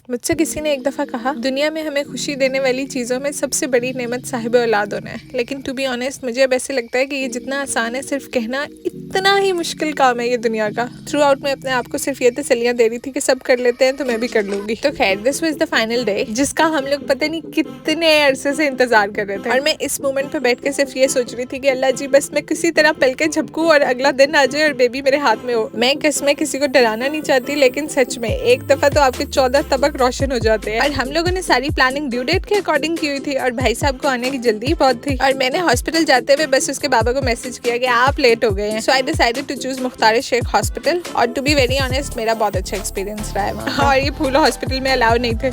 मुझसे किसी ने एक दफ़ा कहा, दुनिया में हमें खुशी देने वाली चीज़ों में सबसे बड़ी नेमत साहिब औलाद होना है। लेकिन टू बी ऑनेस्ट मुझे अब ऐसे लगता है कि ये जितना आसान है सिर्फ कहना इतना ही मुश्किल काम है ये दुनिया का। थ्रू आउट मैं अपने आप को सिर्फ ये तसल्लियाँ दे रही थी कि सब कर लेते हैं तो मैं भी कर लूँगी। तो खैर this was the final day जिसका हम लोग पता नहीं कितने अरसे से इंतजार कर रहे थे। और मैं इस मोमेंट पे बैठ के सिर्फ ये सोच रही थी कि अल्लाह जी बस मैं किसी तरह पल के झपकूँ और अगला दिन आ जाए और बेबी मेरे हाथ में हो। मैं कसमें किसी को डराना नहीं चाहती, लेकिन सच में एक दफ़ा तो आपके 14 तबक रोशन हो जाते हैं। और हम लोगों ने सारी प्लानिंग ड्यू डेट के अकॉर्डिंग की हुई थी और भाई साहब को आने की जल्दी बहुत थी। और मैंने हॉस्पिटल जाते हुए बस उसके बाबा को मैसेज किया कि आप लेट हो गए हैं। So I decided to choose Mukhtar Shaikh hospital. और टू बी वेरी ऑनेस्ट मेरा बहुत अच्छा एक्सपीरियंस रहा है वहाँ। और ये फूलो हॉस्पिटल में अलाउ नहीं थे।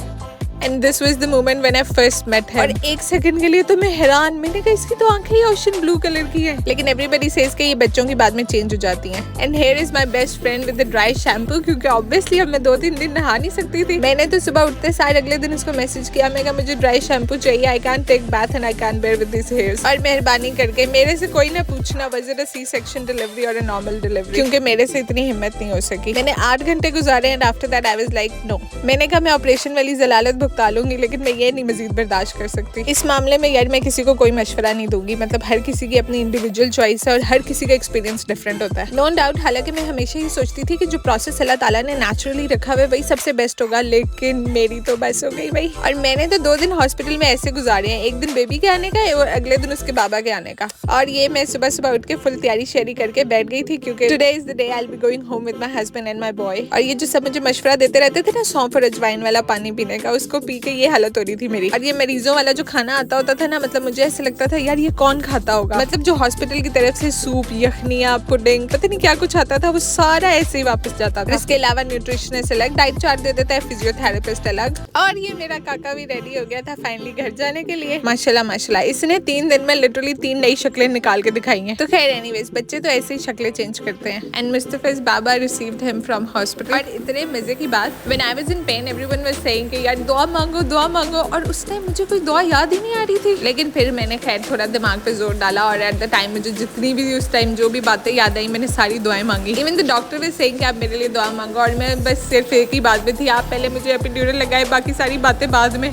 And this was the moment when I first met him. और एक सेकंड के लिए तो मैं हैरान, मैंने कहा इसकी तो आंखें ही ओशन ब्लू कलर की है। लेकिन एवरीबॉडी सेज कि ये बच्चों की बाद में चेंज हो जाती हैं। And here is my best friend with the dry shampoo, क्योंकि ऑब्वियसली अब मैं 2-3 दिन नहा नहीं सकती थी। मैंने तो सुबह उठते सार अगले दिन उसको मैसेज किया, मैं कहा मुझे ड्राई शैम्पू चाहिए, I can take bath and I can bear with this hairs. और मेहरबानी करके मेरे से कोई ना पूछना was it a C section delivery और अ नॉर्मल डिलीवरी, क्योंकि मेरे से इतनी हिम्मत नहीं हो सकी। मैंने 8 घंटे गुजारे and after that I was like no. मैंने कहा मैं ऑपरेशन वाली जलालत भुगता लूंगी, लेकिन मैं ये नहीं मजीद बर्दाश्त कर सकती। इस मामले में यार मैं किसी को कोई मशवरा नहीं दूंगी। मतलब हर किसी की अपनी इंडिविजुअल चॉइस है और हर किसी का एक्सपीरियंस डिफरेंट होता है। नो डाउट, हालांकि मैं हमेशा ही सोचती थी कि जो प्रोसेस अल्लाह ताला ने नेचुरली रखा हुआ है वही सबसे बेस्ट होगा, लेकिन मेरी तो बस हो गई भाई। और मैंने तो 2 दिन हॉस्पिटल में ऐसे गुजारे हैं, एक दिन बेबी के आने का और अगले दिन उसके बाबा के आने का। और ये मैं सुबह सुबह उठ के फुल तैयारी शेरी करके बैठ गई थी, क्योंकि today is the day I will be going home with my husband and my boy. और ये जो सब मुझे मशवरा देते रहते थे ना सौंफ और अजवाइन वाला पानी पीने का, उसको पी के ये हालत हो रही थी मेरी। और ये मरीजों वाला जो खाना आता होता था ना, मतलब मुझे ऐसे लगता था यार ये कौन खाता होगा। मतलब जो हॉस्पिटल की तरफ से सूप, यखनिया, पुडिंग, पता नहीं क्या कुछ आता था, वो सारा ऐसे ही वापस जाता था। इसके अलावा न्यूट्रिशनिस्ट अलग, डाइट चार्ट दे देता है, फिजियोथेरेपिस्ट अलग। और ये मेरा काका भी रेडी हो गया था फाइनली घर जाने के लिए। माशाल्लाह माशाल्लाह, इसने 3 दिन में लिटरली 3 नई शक्लें निकाल के दिखाई हैं। तो खैर एनीवेज, बच्चे तो ऐसे ही शक्लें चेंज करते हैं। एंड मुस्तफा's बाबा रिसीव्ड हिम फ्रॉम हॉस्पिटल। और इतने मजे की बात, when I was in pain everyone was saying कि यार दुआ मांगो दुआ मांगो, और उस टाइम मुझे कोई दुआ याद ही नहीं आ रही थी। लेकिन फिर मैंने खैर थोड़ा दिमाग पे जोर डाला और एट द टाइम मुझे जितनी भी उस टाइम जो भी बातें याद आई मैंने सारी दुआएं मांगी। Even the doctor was saying कि आप मेरे लिए दुआ मांगो, और मैं बस सिर्फ एक ही बात में थी, आप पहले मुझे एपिड्यूरल लगाए, बाकी सारी बातें बाद में।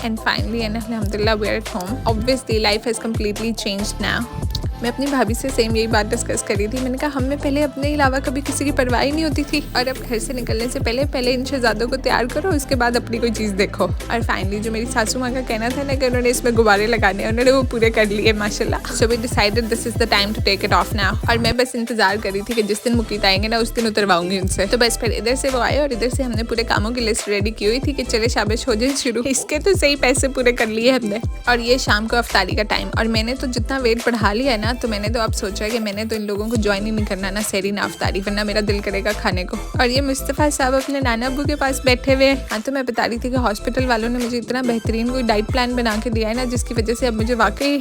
एंड फाइनली अल्हम्दुलिल्लाह we are at home. Obviously life has completely changed now. मैं अपनी भाभी से सेम यही बात डिस्कस करी थी। मैंने कहा हमें पहले अपने अलावा कभी किसी की परवाह ही नहीं होती थी, और अब घर से निकलने से पहले इन शहजादों को तैयार करो, उसके बाद अपनी कोई चीज़ देखो। और फाइनली जो मेरी सासू माँ का कहना था ना कि उन्होंने इसमें गुब्बारे लगाने, उन्होंने वो पूरे कर लिए माशाल्लाह। So we decided this is the time to take it off now. और मैं बस इंतजार करी थी कि जिस दिन मुकीत आएंगे ना उस दिन उतरवाऊंगी उनसे। तो बस फिर इधर से वो आए और इधर से हमने पूरे कामों की लिस्ट रेडी की हुई थी कि चले शाबाश हो जाए शुरू। इसके तो सही पैसे पूरे कर लिए हमने। और ये शाम को अफ्तारी का टाइम, और मैंने तो जितना वेट बढ़ा लिया है ना, तो मैंने तो अब सोचा कि मैंने तो इन लोगों को ज्वाइन ही नहीं करना, ना सहरी ना अफ्तारी, वरना मेरा दिल करेगा खाने को। और ये मुस्तफ़ा साहब अपने नाना अब्बू के पास बैठे हुए हैं। हाँ, तो मैं बता रही थी कि हॉस्पिटल वालों ने मुझे इतना बेहतरीन कोई डाइट प्लान बना के दिया है ना, जिसकी वजह से अब मुझे वाकई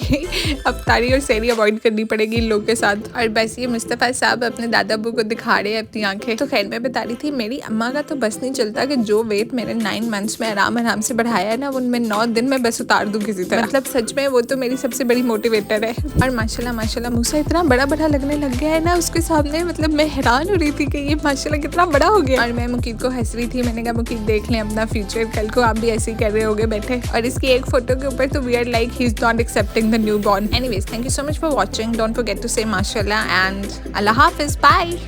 अफ्तारी और सहरी अवॉइड करनी पड़ेगी इन लोगों के साथ। और बस ये मुस्तफ़ा साहब अपने दादा अब्बू को दिखा रहे हैं अपनी आंखें। तो खैर मैं बता रही थी मेरी अम्मा का तो बस नहीं चलता कि जो वेट मैंने 9 मंथ्स में आराम से बढ़ाया है ना, वो मैं 9 दिन में बस उतार दूँ किसी तरह। मतलब सच में वो तो मेरी सबसे बड़ी मोटिवेटर है। और माशाल्लाह मूसा इतना बड़ा लगने लग गया है ना उसके सामने, मतलब मैं हैरान हो रही थी कि ये माशाल्लाह कितना बड़ा हो गया। और मैं मुकीत को हंस रही थी, मैंने कहा मुकीत देख लें अपना फ्यूचर, कल को आप भी ऐसे ही कर रहे होगे बैठे। और इसकी एक फोटो के ऊपर तो we are like he is not accepting the new born. Anyways, thank you so much for watching. Don't forget to say माशाल्लाह एंड अल्लाह हाफिज, बाय।